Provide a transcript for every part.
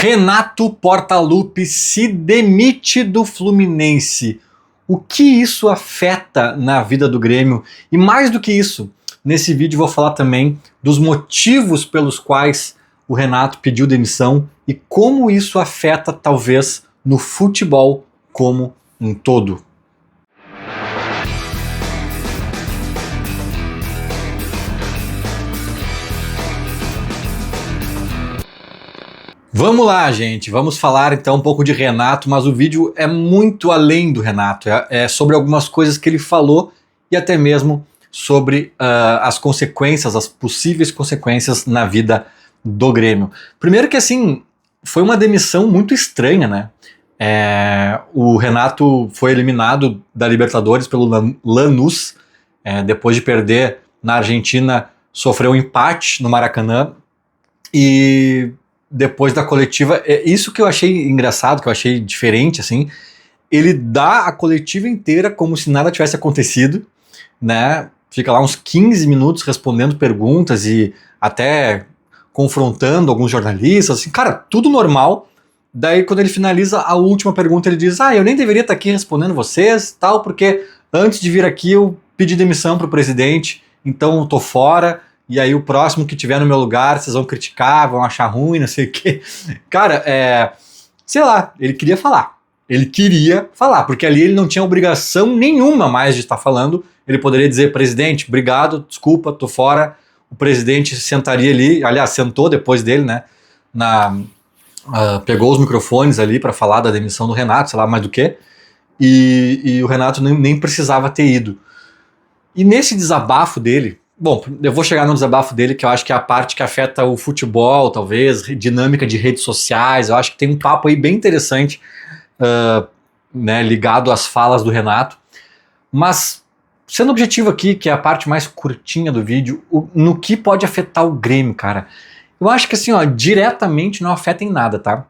Renato Portaluppi se demite do Fluminense. O que isso afeta na vida do Grêmio? E mais do que isso, nesse vídeo vou falar também dos motivos pelos quais o Renato pediu demissão e como isso afeta talvez no futebol como um todo. Vamos lá, gente, vamos falar então um pouco de Renato, mas o vídeo é muito além do Renato, é sobre algumas coisas que ele falou e até mesmo sobre as consequências, as possíveis consequências na vida do Grêmio. Primeiro que assim, foi uma demissão muito estranha, né? O Renato foi eliminado da Libertadores pelo Lanús, depois de perder na Argentina, sofreu um empate no Maracanã e depois da coletiva, isso que eu achei engraçado, que eu achei diferente, assim, ele dá a coletiva inteira como se nada tivesse acontecido, né, fica lá uns 15 minutos respondendo perguntas e até confrontando alguns jornalistas, assim, cara, tudo normal. Daí quando ele finaliza a última pergunta, ele diz, eu nem deveria estar aqui respondendo vocês, tal, porque antes de vir aqui eu pedi demissão pro presidente, então eu tô fora. E aí o próximo que tiver no meu lugar, vocês vão criticar, vão achar ruim, não sei o quê. Cara, sei lá, ele queria falar. Ele queria falar, porque ali ele não tinha obrigação nenhuma mais de estar falando. Ele poderia dizer, presidente, obrigado, desculpa, tô fora. O presidente sentaria ali, aliás, sentou depois dele, né? Pegou os microfones ali para falar da demissão do Renato, sei lá mais do que. E o Renato nem precisava ter ido. E nesse desabafo dele, bom, eu vou chegar no desabafo dele, que eu acho que é a parte que afeta o futebol, talvez, dinâmica de redes sociais. Eu acho que tem um papo aí bem interessante, né, ligado às falas do Renato. Mas, sendo objetivo aqui, que é a parte mais curtinha do vídeo, no que pode afetar o Grêmio, cara? Eu acho que assim, diretamente não afeta em nada, tá?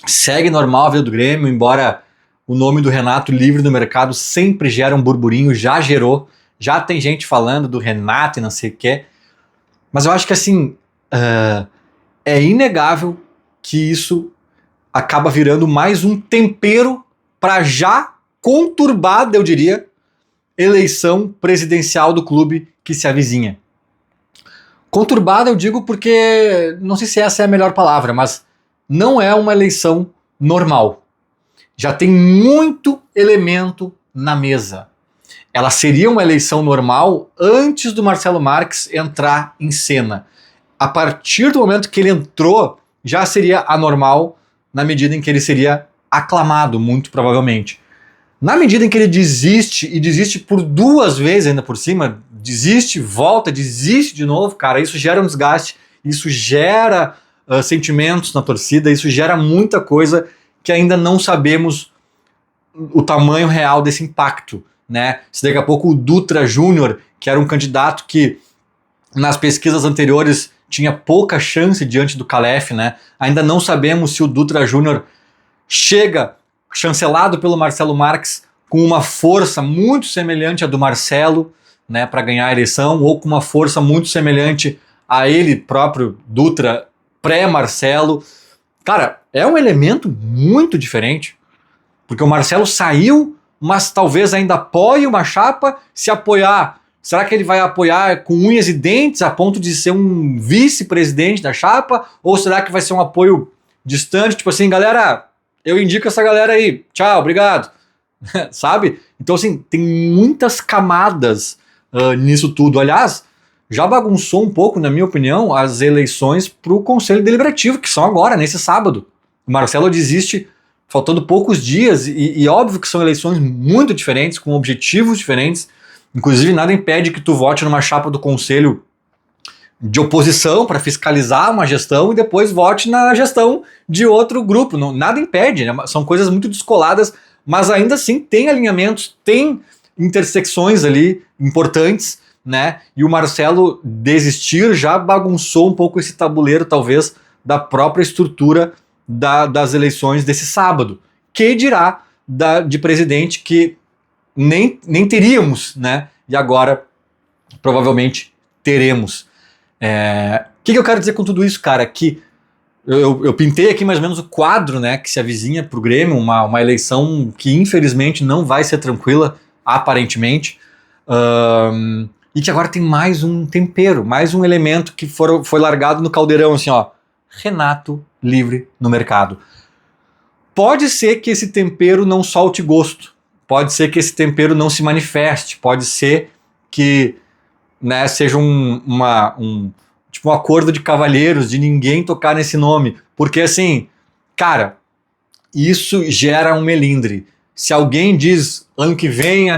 Segue normal a vida do Grêmio, embora o nome do Renato livre no mercado sempre gera um burburinho, já gerou. Já tem gente falando do Renato e não sei o que, mas eu acho que assim, é inegável que isso acaba virando mais um tempero para já conturbada, eu diria, eleição presidencial do clube que se avizinha. Conturbada eu digo porque, não sei se essa é a melhor palavra, mas não é uma eleição normal. Já tem muito elemento na mesa. Ela seria uma eleição normal antes do Marcelo Marques entrar em cena. A partir do momento que ele entrou, já seria anormal, na medida em que ele seria aclamado, muito provavelmente. Na medida em que ele desiste, e desiste por 2 vezes ainda por cima, desiste, volta, desiste de novo, cara, isso gera um desgaste, isso gera sentimentos na torcida, isso gera muita coisa que ainda não sabemos o tamanho real desse impacto. Né? Se daqui a pouco o Dutra Júnior, que era um candidato que nas pesquisas anteriores tinha pouca chance diante do Calef, né? Ainda não sabemos se o Dutra Júnior chega chancelado pelo Marcelo Marques com uma força muito semelhante à do Marcelo, né, para ganhar a eleição, ou com uma força muito semelhante a ele próprio, Dutra, pré-Marcelo. Cara, é um elemento muito diferente, porque o Marcelo saiu, mas talvez ainda apoie uma chapa. Se apoiar, será que ele vai apoiar com unhas e dentes a ponto de ser um vice-presidente da chapa? Ou será que vai ser um apoio distante, tipo assim, galera, eu indico essa galera aí, tchau, obrigado, sabe? Então assim, tem muitas camadas nisso tudo. Aliás, já bagunçou um pouco, na minha opinião, as eleições para o Conselho Deliberativo, que são agora, nesse sábado. O Marcelo desiste faltando poucos dias, e óbvio que são eleições muito diferentes, com objetivos diferentes. Inclusive, nada impede que tu vote numa chapa do conselho de oposição para fiscalizar uma gestão e depois vote na gestão de outro grupo. Não, nada impede, né? São coisas muito descoladas, mas ainda assim tem alinhamentos, tem intersecções ali importantes, né? E o Marcelo desistir já bagunçou um pouco esse tabuleiro, talvez, da própria estrutura das eleições desse sábado, que dirá de presidente que nem teríamos, né? E agora provavelmente teremos. O que eu quero dizer com tudo isso, cara? Que eu pintei aqui mais ou menos o quadro, né, que se avizinha para o Grêmio, uma eleição que infelizmente não vai ser tranquila, aparentemente, e que agora tem mais um tempero, mais um elemento que foi largado no caldeirão, assim, ó, Renato livre no mercado. Pode ser que esse tempero não solte gosto, pode ser que esse tempero não se manifeste, pode ser que, né, seja tipo um acordo de cavalheiros, de ninguém tocar nesse nome, porque assim, cara, isso gera um melindre. Se alguém diz, ano que vem,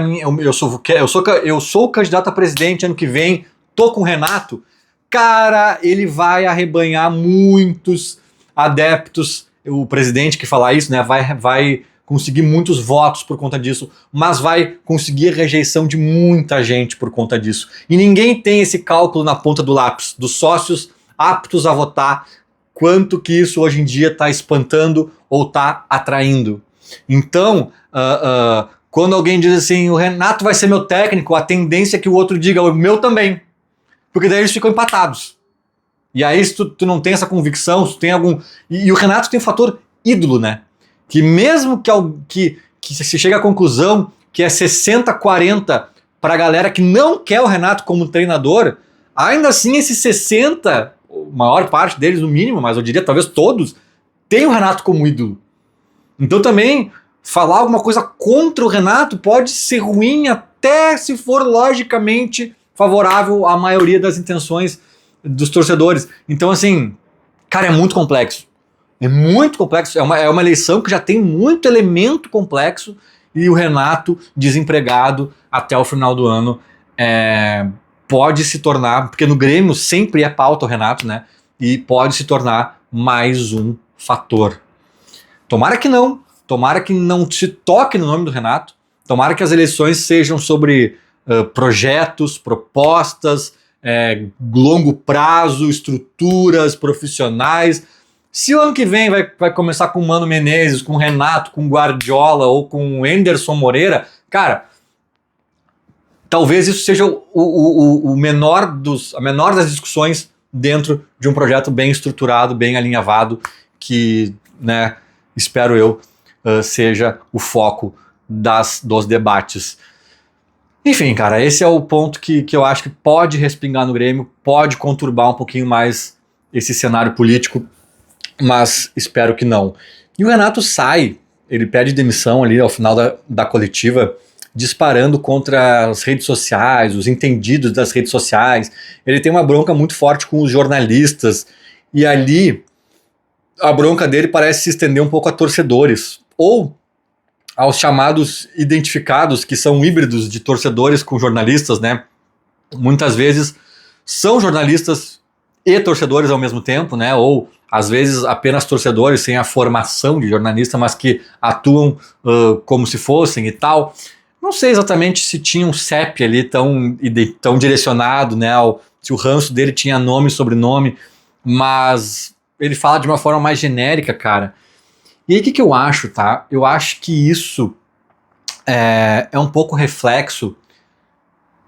eu sou o candidato a presidente, ano que vem, tô com o Renato, cara, ele vai arrebanhar muitos adeptos, o presidente que falar isso, né, vai conseguir muitos votos por conta disso, mas vai conseguir rejeição de muita gente por conta disso. E ninguém tem esse cálculo na ponta do lápis, dos sócios aptos a votar, quanto que isso hoje em dia está espantando ou está atraindo. Então, quando alguém diz assim, o Renato vai ser meu técnico, a tendência é que o outro diga, o meu também. Porque daí eles ficam empatados. E aí, se tu não tem essa convicção, se tu tem algum... E o Renato tem um fator ídolo, né? Que mesmo que se chega à conclusão que é 60-40 para a galera que não quer o Renato como treinador, ainda assim esses 60, a maior parte deles no mínimo, mas eu diria talvez todos, tem o Renato como ídolo. Então também falar alguma coisa contra o Renato pode ser ruim até se for logicamente favorável à maioria das intenções dos torcedores. Então assim, cara, é muito complexo. É muito complexo, é uma eleição que já tem muito elemento complexo e o Renato, desempregado até o final do ano, pode se tornar, porque no Grêmio sempre é pauta o Renato, né? E pode se tornar mais um fator. Tomara que não se toque no nome do Renato, tomara que as eleições sejam sobre projetos, propostas, longo prazo, estruturas profissionais. Se o ano que vem vai começar com o Mano Menezes, com o Renato, com o Guardiola ou com o Anderson Moreira, cara, talvez isso seja a menor das discussões dentro de um projeto bem estruturado, bem alinhavado, que, né, espero eu, seja o foco dos debates. Enfim, cara, esse é o ponto que eu acho que pode respingar no Grêmio, pode conturbar um pouquinho mais esse cenário político, mas espero que não. E o Renato sai, ele pede demissão ali ao final da coletiva, disparando contra as redes sociais, os entendidos das redes sociais. Ele tem uma bronca muito forte com os jornalistas, e ali a bronca dele parece se estender um pouco a torcedores, ou aos chamados identificados, que são híbridos de torcedores com jornalistas, né? Muitas vezes são jornalistas e torcedores ao mesmo tempo, né? Ou às vezes apenas torcedores sem a formação de jornalista, mas que atuam como se fossem e tal. Não sei exatamente se tinha um CEP ali tão direcionado, né? Se o ranço dele tinha nome e sobrenome, mas ele fala de uma forma mais genérica, cara. E aí o que eu acho, tá? Eu acho que isso é um pouco reflexo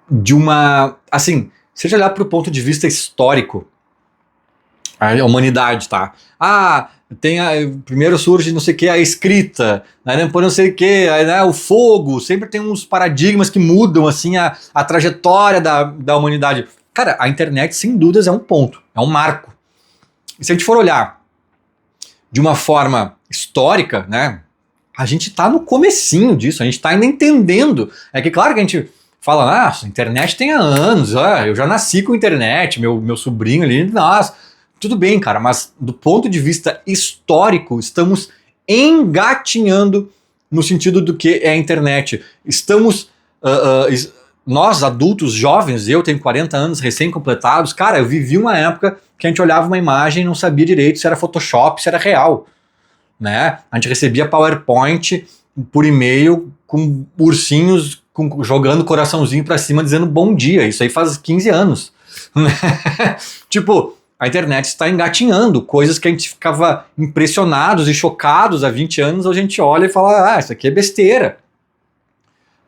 de uma... Assim, se você olhar para o ponto de vista histórico, a humanidade, tá? Primeiro surge não sei o que, a escrita, né? Depois não sei o que, né? O fogo, sempre tem uns paradigmas que mudam assim a trajetória da humanidade. Cara, a internet sem dúvidas é um ponto, é um marco. E se a gente for olhar de uma forma histórica, né? A gente tá no comecinho disso, a gente tá ainda entendendo. É que claro que a gente fala, a internet tem há anos, eu já nasci com internet, meu sobrinho ali, nossa... Tudo bem, cara, mas do ponto de vista histórico, estamos engatinhando no sentido do que é a internet. Nós, adultos, jovens, eu tenho 40 anos recém-completados, cara, eu vivi uma época que a gente olhava uma imagem e não sabia direito se era Photoshop, se era real. Né? A gente recebia PowerPoint por e-mail com ursinhos jogando coraçãozinho pra cima dizendo bom dia. Isso aí faz 15 anos. Tipo... A internet está engatinhando, coisas que a gente ficava impressionados e chocados há 20 anos, a gente olha e fala, isso aqui é besteira.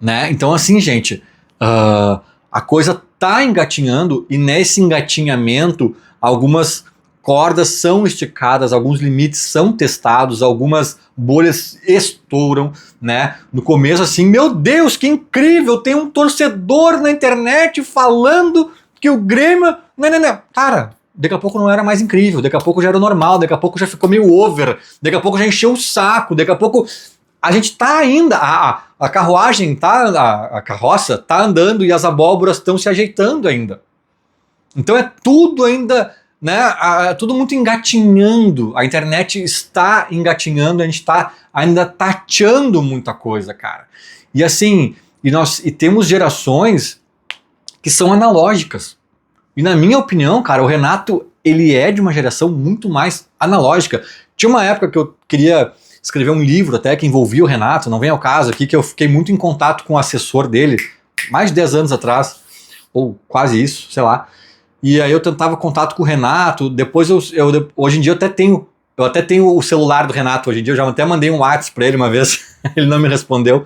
Né? Então assim, gente, a coisa está engatinhando e nesse engatinhamento algumas cordas são esticadas, alguns limites são testados, algumas bolhas estouram, né? No começo, assim, meu Deus, que incrível, tem um torcedor na internet falando que o Grêmio... Não. Cara, daqui a pouco não era mais incrível, daqui a pouco já era normal, daqui a pouco já ficou meio over, daqui a pouco já encheu o saco, daqui a pouco... A gente tá ainda, a carruagem, a carroça tá andando e as abóboras estão se ajeitando ainda. Então é tudo ainda... Né, tudo muito engatinhando, a internet está engatinhando, a gente está ainda tateando muita coisa, cara. E assim, e temos gerações que são analógicas. E na minha opinião, cara, o Renato, ele é de uma geração muito mais analógica. Tinha uma época que eu queria escrever um livro até que envolvia o Renato, não vem ao caso aqui, que eu fiquei muito em contato com o assessor dele, mais de 10 anos atrás, ou quase isso, sei lá. E aí eu tentava contato com o Renato, depois hoje em dia eu até tenho o celular do Renato, hoje em dia eu já até mandei um WhatsApp pra ele uma vez, ele não me respondeu,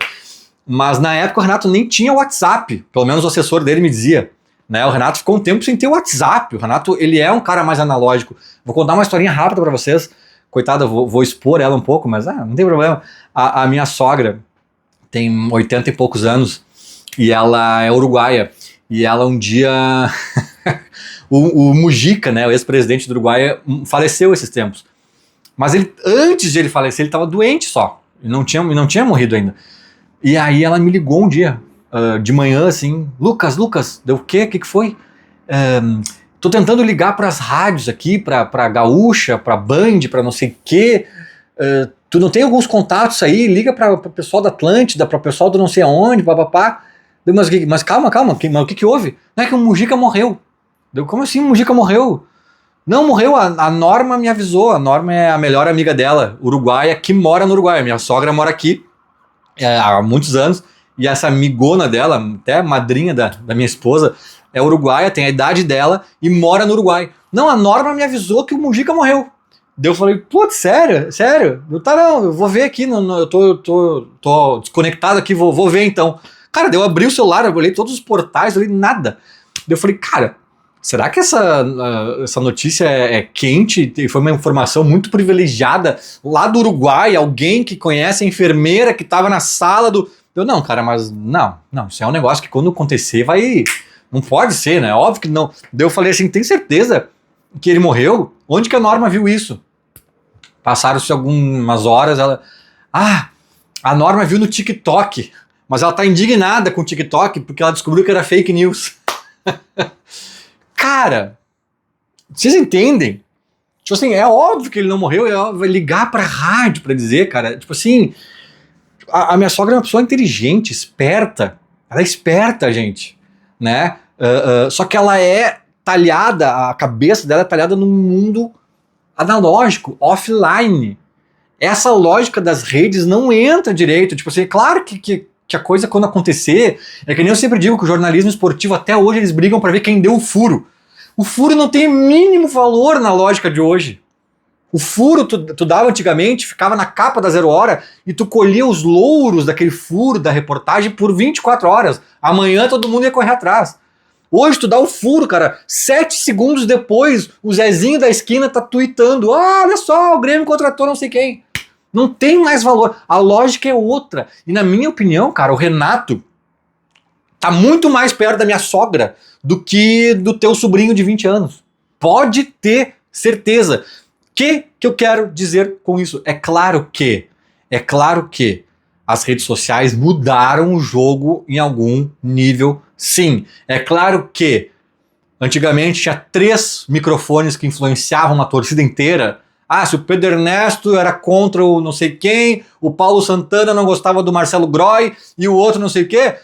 mas na época o Renato nem tinha WhatsApp, pelo menos o assessor dele me dizia, né? O Renato ficou um tempo sem ter WhatsApp, o Renato, ele é um cara mais analógico. Vou contar uma historinha rápida pra vocês, coitada, vou expor ela um pouco, mas não tem problema. A minha sogra tem 80 e poucos anos, e ela é uruguaia, e ela um dia... o Mujica, né, o ex-presidente do Uruguai, faleceu esses tempos. Mas antes de ele falecer, ele estava doente só. E não tinha morrido ainda. E aí ela me ligou um dia, de manhã, assim, Lucas, deu o quê? O que foi? Tô tentando ligar para as rádios aqui, pra Gaúcha, pra Band, pra não sei o quê. Tu não tem alguns contatos aí? Liga para o pessoal da Atlântida, para o pessoal do não sei aonde, papapá. Mas calma, mas o que houve? Não é que o Mujica morreu. Como assim o Mujica morreu? Não, morreu, a Norma me avisou, a Norma é a melhor amiga dela, uruguaia, que mora no Uruguai, minha sogra mora aqui há muitos anos, e essa amigona dela, até a madrinha da minha esposa, é uruguaia, tem a idade dela e mora no Uruguai. Não, a Norma me avisou que o Mujica morreu. Daí eu falei, putz, sério? Eu vou ver aqui, eu tô desconectado aqui, vou ver então. Cara, daí eu abri o celular, eu olhei todos os portais, eu olhei nada. Daí eu falei, cara, será que essa notícia é quente e foi uma informação muito privilegiada lá do Uruguai? Alguém que conhece a enfermeira que estava na sala do... Não, cara, mas não, isso é um negócio que quando acontecer vai... Não pode ser, né? Óbvio que não. Daí eu falei assim, tem certeza que ele morreu? Onde que a Norma viu isso? Passaram-se algumas horas, a Norma viu no TikTok, mas ela tá indignada com o TikTok porque ela descobriu que era fake news. Cara, vocês entendem? Tipo assim, é óbvio que ele não morreu, vai ligar pra rádio pra dizer, cara, tipo assim, a minha sogra é uma pessoa inteligente, esperta, ela é esperta, gente, né? Só que ela é talhada, a cabeça dela é talhada num mundo analógico, offline. Essa lógica das redes não entra direito, tipo assim, é claro que a coisa quando acontecer, é que nem eu sempre digo que o jornalismo esportivo até hoje eles brigam para ver quem deu o furo. O furo não tem mínimo valor na lógica de hoje. O furo tu dava antigamente, ficava na capa da 0 Hora e tu colhia os louros daquele furo da reportagem por 24 horas. Amanhã todo mundo ia correr atrás. Hoje tu dá o furo, cara, 7 segundos depois o Zezinho da esquina tá tweetando, olha só, o Grêmio contratou não sei quem. Não tem mais valor, a lógica é outra. E na minha opinião, cara, o Renato tá muito mais perto da minha sogra do que do teu sobrinho de 20 anos. Pode ter certeza. Que eu quero dizer com isso? É claro que as redes sociais mudaram o jogo em algum nível, sim. É claro que antigamente tinha 3 microfones que influenciavam uma torcida inteira. Se o Pedro Ernesto era contra o não sei quem, o Paulo Santana não gostava do Marcelo Groy e o outro não sei o quê.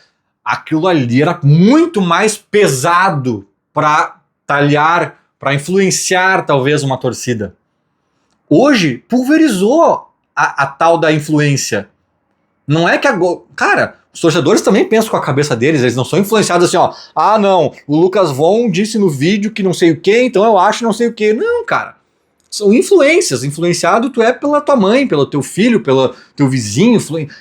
Aquilo ali era muito mais pesado para talhar, para influenciar talvez uma torcida. Hoje pulverizou a tal da influência. Não é que agora... Cara, os torcedores também pensam com a cabeça deles, eles não são influenciados assim, não, o Lucas Von disse no vídeo que não sei o que, então eu acho não sei o que. Não, cara. São influências. Influenciado tu é pela tua mãe, pelo teu filho, pelo teu vizinho.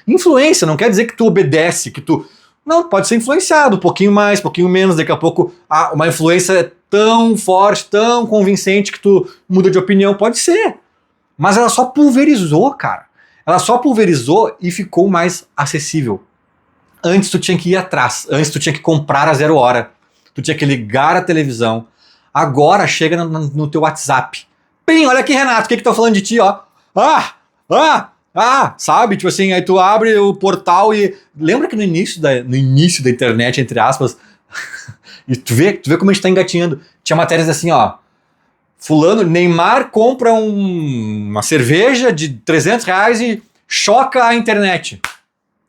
Influência não quer dizer que tu obedece, que tu... Não, pode ser influenciado, um pouquinho mais, um pouquinho menos, daqui a pouco uma influência tão forte, tão convincente que tu muda de opinião, pode ser. Mas ela só pulverizou, cara. Ela só pulverizou e ficou mais acessível. Antes tu tinha que ir atrás, antes tu tinha que comprar a 0 hora, tu tinha que ligar a televisão. Agora chega no teu WhatsApp. Pim, olha aqui, Renato, o que estão falando de ti, ó? Sabe? Tipo assim, aí tu abre o portal e... Lembra que no início da internet, entre aspas, e tu vê como a gente tá engatinhando. Tinha matérias assim, ó. Fulano, Neymar compra uma cerveja de R$300 e choca a internet.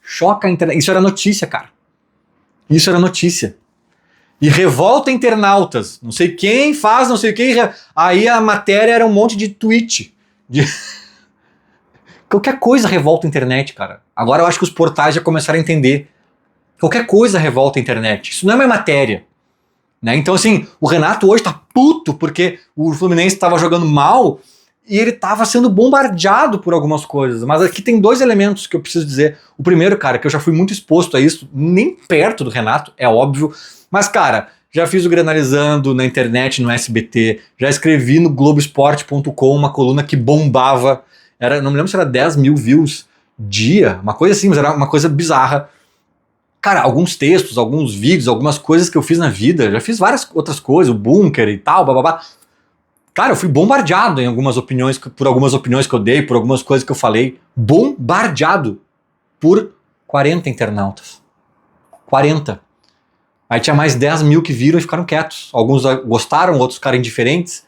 Choca a internet. Isso era notícia, cara. Isso era notícia. E revolta internautas. Não sei quem faz, não sei quem... Aí a matéria era um monte de tweet. Qualquer coisa revolta a internet, cara. Agora eu acho que os portais já começaram a entender. Qualquer coisa revolta a internet. Isso não é mais matéria. Né? Então, assim, o Renato hoje tá puto porque o Fluminense estava jogando mal e ele estava sendo bombardeado por algumas coisas. Mas aqui tem 2 elementos que eu preciso dizer. O primeiro, cara, que eu já fui muito exposto a isso, nem perto do Renato, é óbvio. Mas, cara, já fiz o Grenalizando na internet, no SBT, já escrevi no Globoesporte.com uma coluna que bombava. Não me lembro se era 10 mil views dia, uma coisa assim, mas era uma coisa bizarra. Cara, alguns textos, alguns vídeos, algumas coisas que eu fiz na vida, já fiz várias outras coisas, o bunker e tal, bababá. Cara, eu fui bombardeado por algumas opiniões que eu dei, por algumas coisas que eu falei. Bombardeado por 40 internautas. 40. Aí tinha mais 10 mil que viram e ficaram quietos. Alguns gostaram, outros ficaram indiferentes.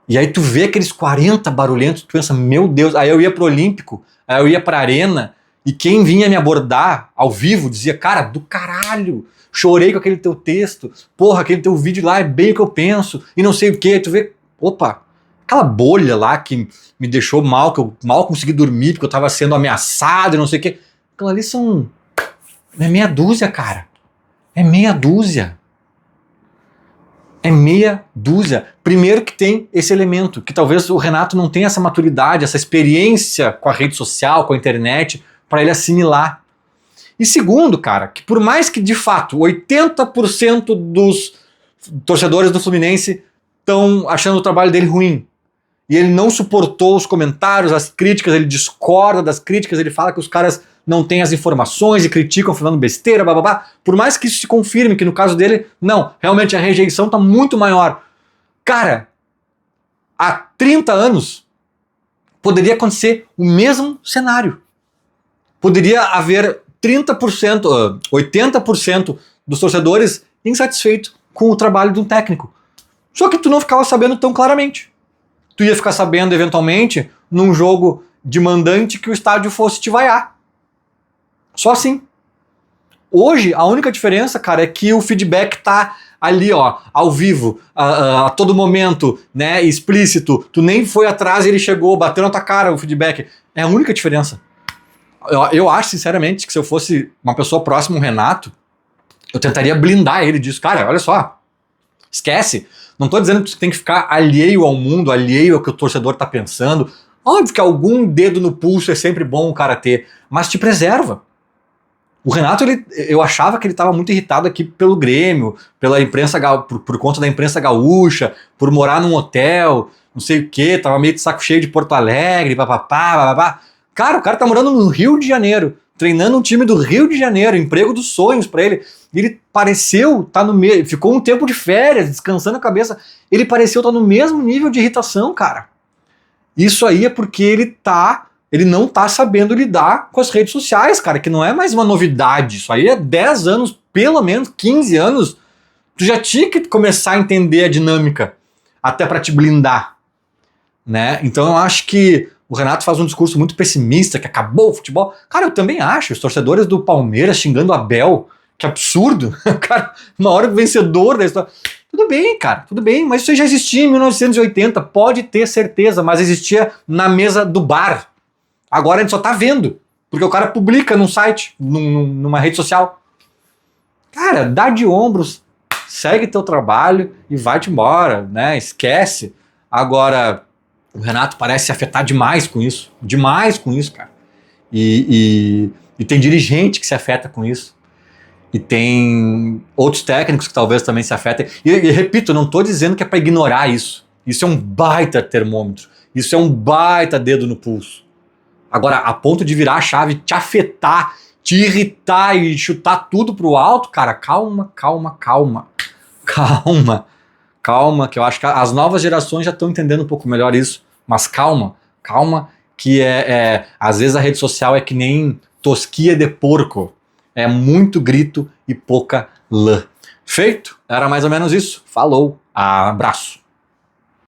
E aí tu vê aqueles 40 barulhentos, tu pensa, meu Deus. Aí eu ia pro Olímpico, aí eu ia pra Arena, e quem vinha me abordar ao vivo dizia, cara, do caralho, chorei com aquele teu texto, porra, aquele teu vídeo lá é bem o que eu penso, e não sei o que. Tu vê, opa, aquela bolha lá que me deixou mal, que eu mal consegui dormir porque eu tava sendo ameaçado e não sei o que. Aquilo ali é meia dúzia, cara. É meia dúzia. É meia dúzia. Primeiro que tem esse elemento, que talvez o Renato não tenha essa maturidade, essa experiência com a rede social, com a internet, para ele assimilar. E segundo, cara, que por mais que de fato 80% dos torcedores do Fluminense estão achando o trabalho dele ruim, e ele não suportou os comentários, as críticas, ele discorda das críticas, ele fala que os caras não têm as informações e criticam falando besteira, bababá. Por mais que isso se confirme, que no caso dele, não, realmente a rejeição tá muito maior. Cara, há 30 anos poderia acontecer o mesmo cenário. Poderia haver 30%, 80% dos torcedores insatisfeitos com o trabalho de um técnico. Só que tu não ficava sabendo tão claramente. Tu ia ficar sabendo, eventualmente, num jogo de mandante que o estádio fosse te vaiar. Só assim. Hoje, a única diferença, cara, é que o feedback tá ali, ó, ao vivo, a todo momento, né, explícito. Tu nem foi atrás e ele chegou, bateu na tua cara o feedback. É a única diferença. Eu acho, sinceramente, que se eu fosse uma pessoa próxima ao Renato, eu tentaria blindar ele disso. Cara, olha só, esquece. Não tô dizendo que você tem que ficar alheio ao mundo, alheio ao que o torcedor tá pensando. Óbvio que algum dedo no pulso é sempre bom o cara ter, mas te preserva. O Renato, eu achava que ele estava muito irritado aqui pelo Grêmio, pela imprensa, por conta da imprensa gaúcha, por morar num hotel, não sei o que, tava meio de saco cheio de Porto Alegre, papapá. Cara, o cara tá morando no Rio de Janeiro, treinando um time do Rio de Janeiro, emprego dos sonhos pra ele. Ele pareceu tá no mesmo, ficou um tempo de férias, descansando a cabeça. Ele pareceu estar no mesmo nível de irritação, cara. Isso aí é porque ele não tá sabendo lidar com as redes sociais, cara, que não é mais uma novidade. Isso aí é 10 anos, pelo menos 15 anos. Tu já tinha que começar a entender a dinâmica, até pra te blindar, né? Então eu acho que o Renato faz um discurso muito pessimista, que acabou o futebol. Cara, eu também acho. Os torcedores do Palmeiras xingando o Abel, que absurdo. Cara, uma hora vencedor da história. Tudo bem, cara, tudo bem, mas isso já existia em 1980, pode ter certeza, mas existia na mesa do bar. Agora a gente só tá vendo, porque o cara publica num site, numa rede social. Cara, dá de ombros, segue teu trabalho e vai-te embora, né? Esquece. Agora, o Renato parece se afetar demais com isso, cara. E tem dirigente que se afeta com isso. E tem outros técnicos que talvez também se afetem. E repito, não estou dizendo que é para ignorar isso. Isso é um baita termômetro. Isso é um baita dedo no pulso. Agora, a ponto de virar a chave, te afetar, te irritar e chutar tudo pro alto, cara, calma, calma, calma. Calma, calma, que eu acho que as novas gerações já estão entendendo um pouco melhor isso. Mas calma, calma, que às vezes a rede social é que nem tosquia de porco. É muito grito e pouca lã. Feito? Era mais ou menos isso. Falou. Abraço.